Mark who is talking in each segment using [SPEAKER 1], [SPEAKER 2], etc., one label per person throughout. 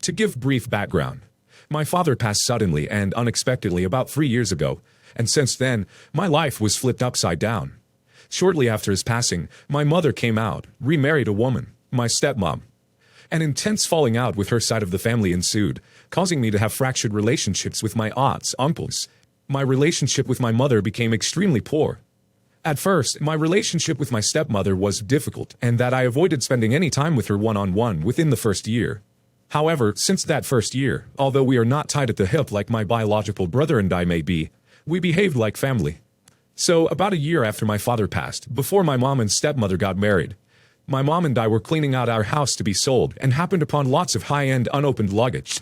[SPEAKER 1] To give brief background, my father passed suddenly and unexpectedly about 3 years ago, and since then, my life was flipped upside down. Shortly after his passing, my mother came out, remarried a woman, my stepmom. An intense falling out with her side of the family ensued, causing me to have fractured relationships with my aunts, uncles. My relationship with my mother became extremely poor. At first, my relationship with my stepmother was difficult, and that I avoided spending any time with her one-on-one within the first year. However, since that first year, although we are not tied at the hip like my biological brother and I may be, we behaved like family. So, about a year after my father passed, before my mom and stepmother got married, my mom and I were cleaning out our house to be sold and happened upon lots of high-end unopened luggage.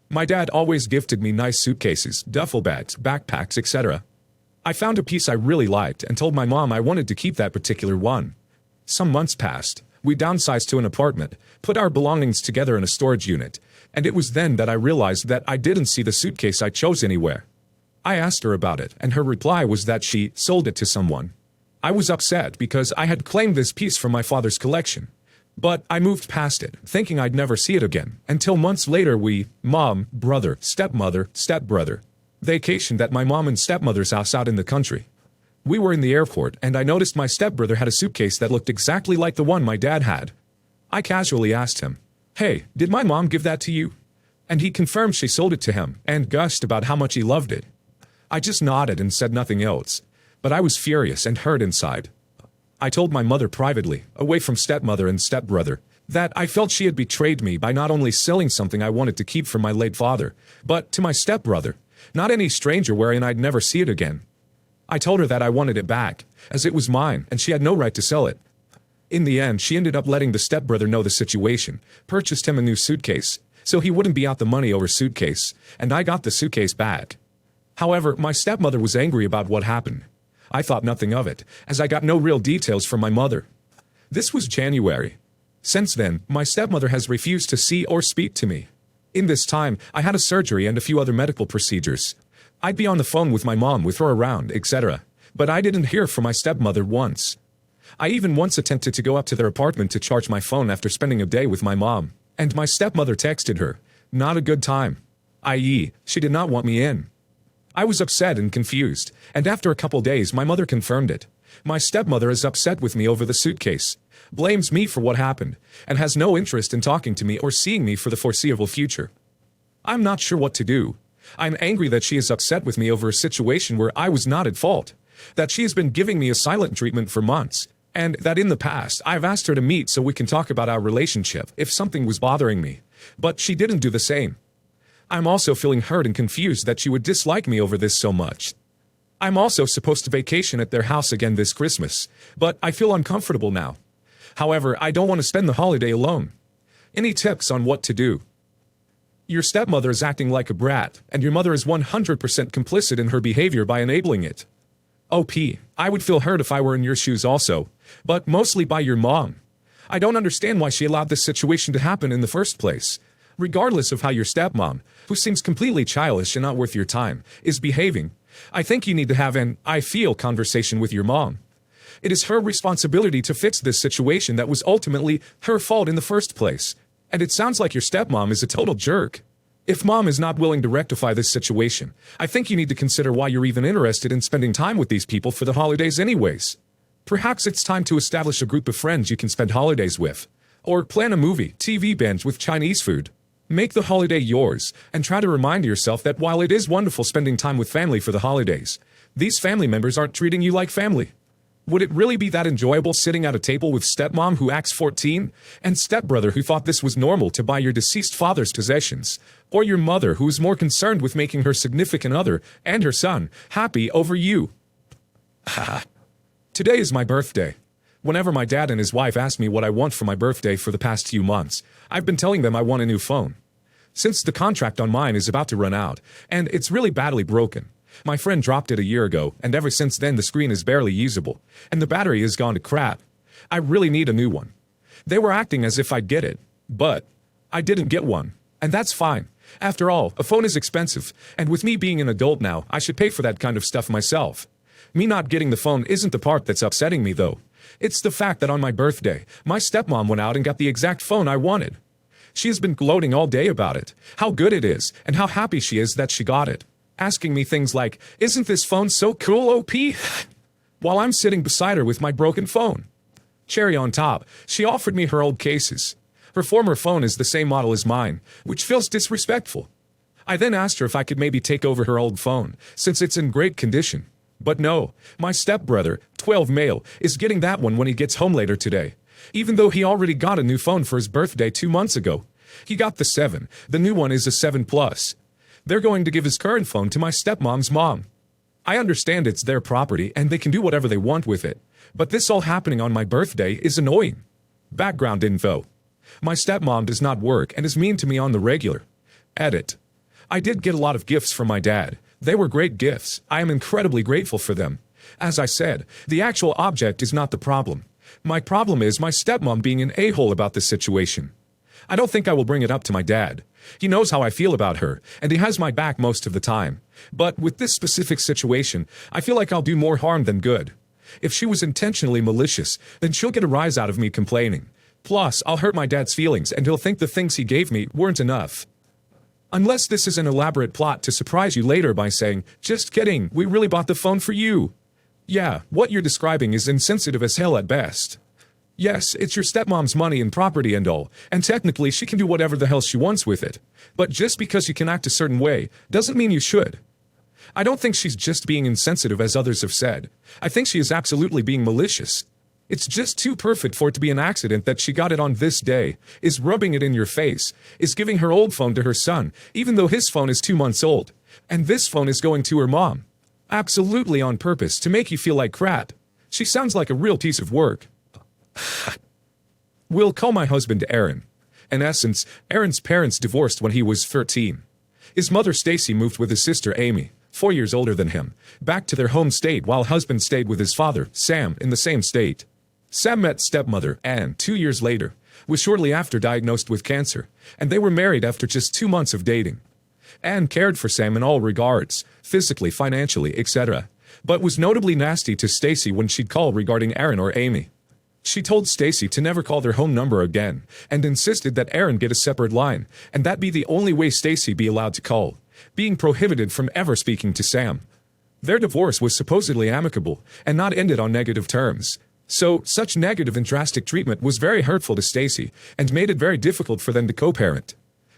[SPEAKER 1] My dad always gifted me nice suitcases, duffel bags, backpacks, etc. I found a piece I really liked and told my mom I wanted to keep that particular one. Some months passed. We downsized to an apartment, put our belongings together in a storage unit, and it was then that I realized that I didn't see the suitcase I chose anywhere. I asked her about it, and her reply was that she sold it to someone. I was upset because I had claimed this piece from my father's collection. But I moved past it, thinking I'd never see it again, until months later mom, brother, stepmother, stepbrother, vacationed at my mom and stepmother's house out in the country. We were in the airport, and I noticed my stepbrother had a suitcase that looked exactly like the one my dad had. I casually asked him, "Hey, did my mom give that to you?" And he confirmed she sold it to him, and gushed about how much he loved it. I just nodded and said nothing else, but I was furious and hurt inside. I told my mother privately, away from stepmother and stepbrother, that I felt she had betrayed me by not only selling something I wanted to keep from my late father, but to my stepbrother, not any stranger wherein I'd never see it again. I told her that I wanted it back, as it was mine and she had no right to sell it. In the end, she ended up letting the stepbrother know the situation, purchased him a new suitcase, so he wouldn't be out the money over suitcase, and I got the suitcase back. However, my stepmother was angry about what happened. I thought nothing of it, as I got no real details from my mother. This was January. Since then, my stepmother has refused to see or speak to me. In this time, I had a surgery and a few other medical procedures. I'd be on the phone with my mom, with her around, etc. But I didn't hear from my stepmother once. I even once attempted to go up to their apartment to charge my phone after spending a day with my mom, and my stepmother texted her, "Not a good time," i.e., she did not want me in. I was upset and confused, and after a couple days my mother confirmed it. My stepmother is upset with me over the suitcase, blames me for what happened, and has no interest in talking to me or seeing me for the foreseeable future. I'm not sure what to do. I'm angry that she is upset with me over a situation where I was not at fault, that she has been giving me a silent treatment for months, and that in the past I've asked her to meet so we can talk about our relationship if something was bothering me, but she didn't do the same. I'm also feeling hurt and confused that she would dislike me over this so much. I'm also supposed to vacation at their house again this Christmas, but I feel uncomfortable now. However, I don't want to spend the holiday alone. Any tips on what to do? Your stepmother is acting like a brat, and your mother is 100% complicit in her behavior by enabling it. OP, I would feel hurt if I were in your shoes also, but mostly by your mom. I don't understand why she allowed this situation to happen in the first place. Regardless of how your stepmom, who seems completely childish and not worth your time, is behaving, I think you need to have an "I feel" conversation with your mom. It is her responsibility to fix this situation that was ultimately her fault in the first place. And it sounds like your stepmom is a total jerk. If mom is not willing to rectify this situation, I think you need to consider why you're even interested in spending time with these people for the holidays anyways. Perhaps it's time to establish a group of friends you can spend holidays with. Or plan a movie, TV binge with Chinese food. Make the holiday yours, and try to remind yourself that while it is wonderful spending time with family for the holidays, these family members aren't treating you like family. Would it really be that enjoyable sitting at a table with stepmom who acts 14, and stepbrother who thought this was normal to buy your deceased father's possessions, or your mother who is more concerned with making her significant other and her son happy over you? Today is my birthday. Whenever my dad and his wife ask me what I want for my birthday for the past few months, I've been telling them I want a new phone. Since the contract on mine is about to run out, and it's really badly broken. My friend dropped it a year ago, and ever since then the screen is barely usable, and the battery has gone to crap. I really need a new one. They were acting as if I'd get it, but I didn't get one, and that's fine. After all, a phone is expensive, and with me being an adult now, I should pay for that kind of stuff myself. Me not getting the phone isn't the part that's upsetting me though. It's the fact that on my birthday, my stepmom went out and got the exact phone I wanted. She has been gloating all day about it, how good it is, and how happy she is that she got it. Asking me things like, "Isn't this phone so cool, OP?" while I'm sitting beside her with my broken phone. Cherry on top, she offered me her old cases. Her former phone is the same model as mine, which feels disrespectful. I then asked her if I could maybe take over her old phone, since it's in great condition. But no, my stepbrother, 12 male, is getting that one when he gets home later today. Even though he already got a new phone for his birthday 2 months ago. He got the 7, the new one is a 7 Plus. They're going to give his current phone to my stepmom's mom. I understand it's their property and they can do whatever they want with it, but this all happening on my birthday is annoying. Background info. My stepmom does not work and is mean to me on the regular. Edit. I did get a lot of gifts from my dad. They were great gifts. I am incredibly grateful for them. As I said, the actual object is not the problem. My problem is my stepmom being an a-hole about this situation. I don't think I will bring it up to my dad. He knows how I feel about her, and he has my back most of the time. But with this specific situation, I feel like I'll do more harm than good. If she was intentionally malicious, then she'll get a rise out of me complaining. Plus, I'll hurt my dad's feelings, and he'll think the things he gave me weren't enough. Unless this is an elaborate plot to surprise you later by saying, "Just kidding, we really bought the phone for you." Yeah, what you're describing is insensitive as hell at best. Yes, it's your stepmom's money and property and all, and technically she can do whatever the hell she wants with it. But just because you can act a certain way, doesn't mean you should. I don't think she's just being insensitive as others have said. I think she is absolutely being malicious. It's just too perfect for it to be an accident that she got it on this day, is rubbing it in your face, is giving her old phone to her son, even though his phone is 2 months old. And this phone is going to her mom. Absolutely on purpose, to make you feel like crap. She sounds like a real piece of work. We'll call my husband Aaron. In essence, Aaron's parents divorced when he was 13. His mother Stacy moved with his sister Amy, 4 years older than him, back to their home state while husband stayed with his father, Sam, in the same state. Sam met stepmother Ann 2 years later, was shortly after diagnosed with cancer, and they were married after just 2 months of dating. Ann cared for Sam in all regards, physically, financially, etc., but was notably nasty to Stacy when she'd call regarding Aaron or Amy. She told Stacy to never call their home number again, and insisted that Aaron get a separate line, and that be the only way Stacy be allowed to call, being prohibited from ever speaking to Sam. Their divorce was supposedly amicable, and not ended on negative terms. So, such negative and drastic treatment was very hurtful to Stacy, and made it very difficult for them to co-parent.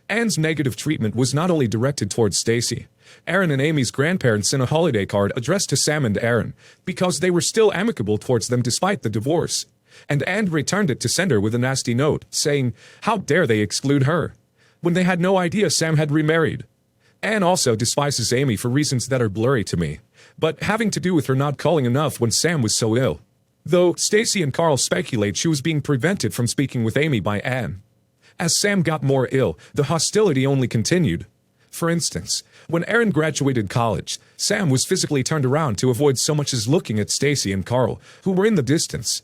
[SPEAKER 1] Ann's negative treatment was not only directed towards Stacy. Aaron and Amy's grandparents sent a holiday card addressed to Sam and Aaron, because they were still amicable towards them despite the divorce. And Ann returned it to sender with a nasty note, saying, "How dare they exclude her?" when they had no idea Sam had remarried. Ann also despises Amy for reasons that are blurry to me, but having to do with her not calling enough when Sam was so ill. Though Stacy and Carl speculate she was being prevented from speaking with Amy by Ann. As Sam got more ill, the hostility only continued. For instance, when Aaron graduated college, Sam was physically turned around to avoid so much as looking at Stacy and Carl, who were in the distance.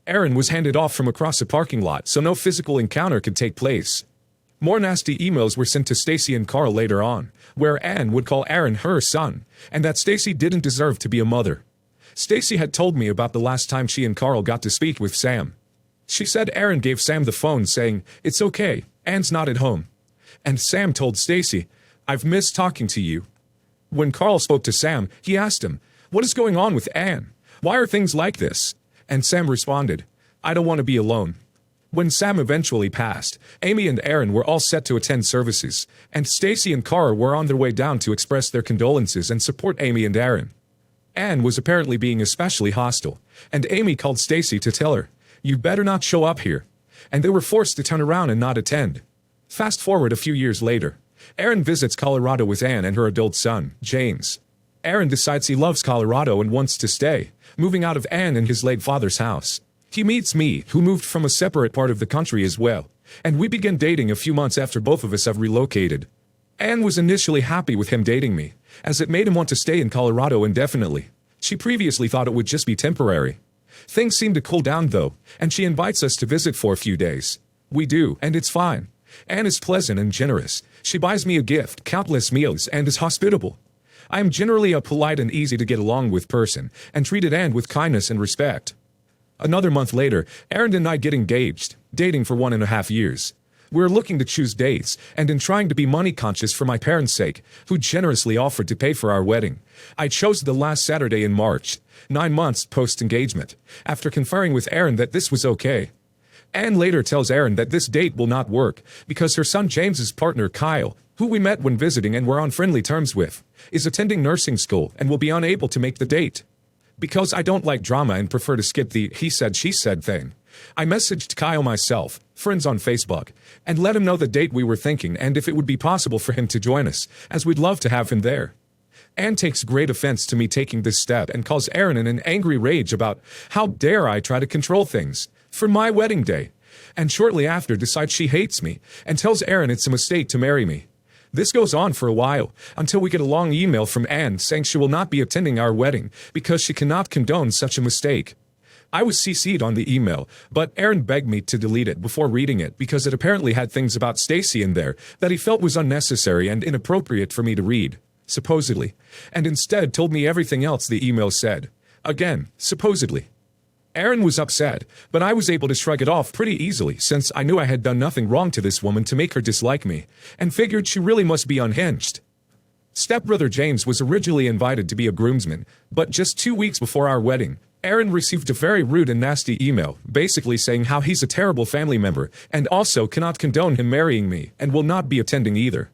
[SPEAKER 1] Aaron was handed off from across a parking lot so no physical encounter could take place. More nasty emails were sent to Stacy and Carl later on, where Ann would call Aaron her son, and that Stacy didn't deserve to be a mother. Stacy had told me about the last time she and Carl got to speak with Sam. She said Aaron gave Sam the phone saying, "It's okay, Ann's not at home." And Sam told Stacy, "I've missed talking to you." When Carl spoke to Sam, he asked him, "What is going on with Ann? Why are things like this?" And Sam responded, "I don't want to be alone." When Sam eventually passed, Amy and Aaron were all set to attend services, and Stacy and Carl were on their way down to express their condolences and support Amy and Aaron. Ann was apparently being especially hostile, and Amy called Stacy to tell her, "You better not show up here," and they were forced to turn around and not attend. Fast forward a few years later, Aaron visits Colorado with Ann and her adult son, James. Aaron decides he loves Colorado and wants to stay, moving out of Ann and his late father's house. He meets me, who moved from a separate part of the country as well, and we begin dating a few months after both of us have relocated. Ann was initially happy with him dating me, as it made him want to stay in Colorado indefinitely. She previously thought it would just be temporary. Things seem to cool down though, and she invites us to visit for a few days. We do, and it's fine. Ann is pleasant and generous. She buys me a gift, countless meals, and is hospitable. I am generally a polite and easy to get along with person, and treated Ann with kindness and respect. Another month later, Aaron and I get engaged, dating for 1.5 years. We're looking to choose dates, and in trying to be money conscious for my parents' sake, who generously offered to pay for our wedding, I chose the last Saturday in March, 9 months post-engagement, after conferring with Erin that this was okay. Anne later tells Erin that this date will not work because her son James's partner Kyle, who we met when visiting and were on friendly terms with, is attending nursing school and will be unable to make the date. Because I don't like drama and prefer to skip the he said she said thing, I messaged Kyle myself, friends on Facebook, and let him know the date we were thinking and if it would be possible for him to join us, as we'd love to have him there. Anne takes great offense to me taking this step and calls Erin in an angry rage about how dare I try to control things for my wedding day, and shortly after decides she hates me and tells Erin it's a mistake to marry me. This goes on for a while, until we get a long email from Anne saying she will not be attending our wedding because she cannot condone such a mistake. I was CC'd on the email, but Erin begged me to delete it before reading it because it apparently had things about Stacy in there that he felt was unnecessary and inappropriate for me to read, supposedly, and instead told me everything else the email said. Again, supposedly. Erin was upset, but I was able to shrug it off pretty easily since I knew I had done nothing wrong to this woman to make her dislike me, and figured she really must be unhinged. Stepbrother James was originally invited to be a groomsman, but just 2 weeks before our wedding, Erin received a very rude and nasty email, basically saying how he's a terrible family member and also cannot condone him marrying me and will not be attending either.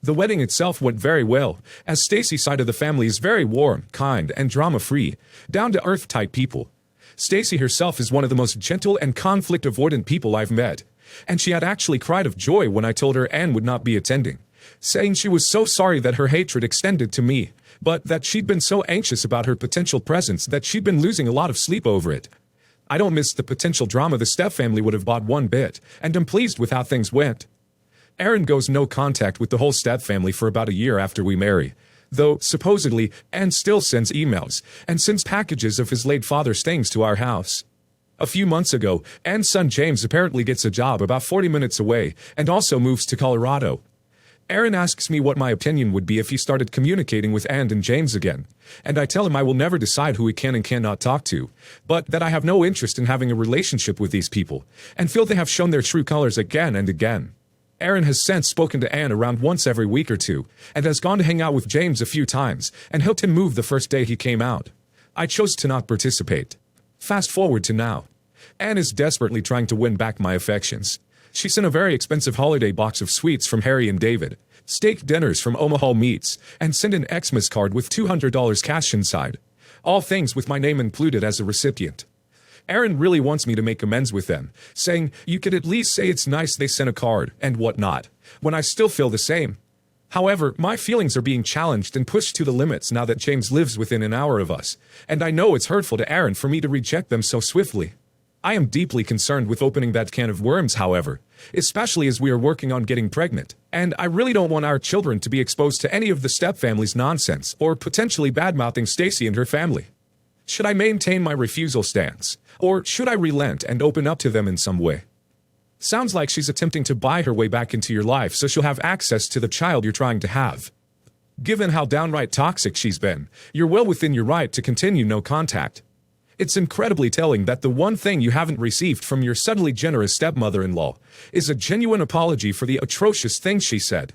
[SPEAKER 1] The wedding itself went very well, as Stacy's side of the family is very warm, kind, and drama-free, down-to-earth type people. Stacy herself is one of the most gentle and conflict-avoidant people I've met, and she had actually cried of joy when I told her Anne would not be attending, saying she was so sorry that her hatred extended to me, but that she'd been so anxious about her potential presence that she'd been losing a lot of sleep over it. I don't miss the potential drama the Steph family would have bought one bit, and am pleased with how things went. Erin goes no contact with the whole Steph family for about a year after we marry, though supposedly Anne still sends emails and sends packages of his late father's things to our house. A few months ago, Anne's son James apparently gets a job about 40 minutes away and also moves to Colorado. Erin asks me what my opinion would be if he started communicating with Anne and James again, and I tell him I will never decide who he can and cannot talk to, but that I have no interest in having a relationship with these people, and feel they have shown their true colors again and again. Erin has since spoken to Anne around once every week or two, and has gone to hang out with James a few times, and helped him move the first day he came out. I chose to not participate. Fast forward to now. Anne is desperately trying to win back my affections. She sent a very expensive holiday box of sweets from Harry and David, steak dinners from Omaha Meats, and sent an Xmas card with $200 cash inside. All things with my name included as a recipient. Erin really wants me to make amends with them, saying you could at least say it's nice they sent a card and whatnot, when I still feel the same. However, my feelings are being challenged and pushed to the limits now that James lives within an hour of us, and I know it's hurtful to Erin for me to reject them so swiftly. I am deeply concerned with opening that can of worms, however, especially as we are working on getting pregnant, and I really don't want our children to be exposed to any of the Step family's nonsense or potentially badmouthing Stacy and her family. Should I maintain my refusal stance, or should I relent and open up to them in some way? Sounds like she's attempting to buy her way back into your life so she'll have access to the child you're trying to have. Given how downright toxic she's been, you're well within your right to continue no contact. It's incredibly telling that the one thing you haven't received from your suddenly generous stepmother-in-law is a genuine apology for the atrocious things she said.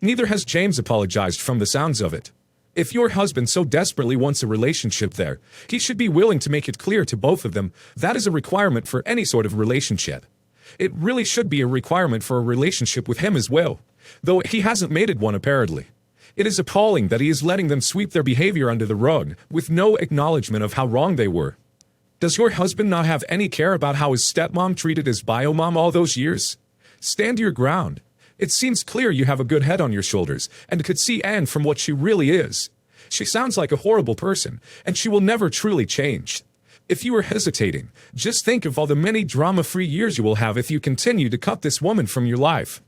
[SPEAKER 1] Neither has James apologized from the sounds of it. If your husband so desperately wants a relationship there, he should be willing to make it clear to both of them that is a requirement for any sort of relationship. It really should be a requirement for a relationship with him as well, though he hasn't made it one apparently. It is appalling that he is letting them sweep their behavior under the rug with no acknowledgement of how wrong they were. Does your husband not have any care about how his stepmom treated his biomom all those years? Stand your ground. It seems clear you have a good head on your shoulders and could see Anne from what she really is. She sounds like a horrible person, and she will never truly change. If you are hesitating, just think of all the many drama-free years you will have if you continue to cut this woman from your life.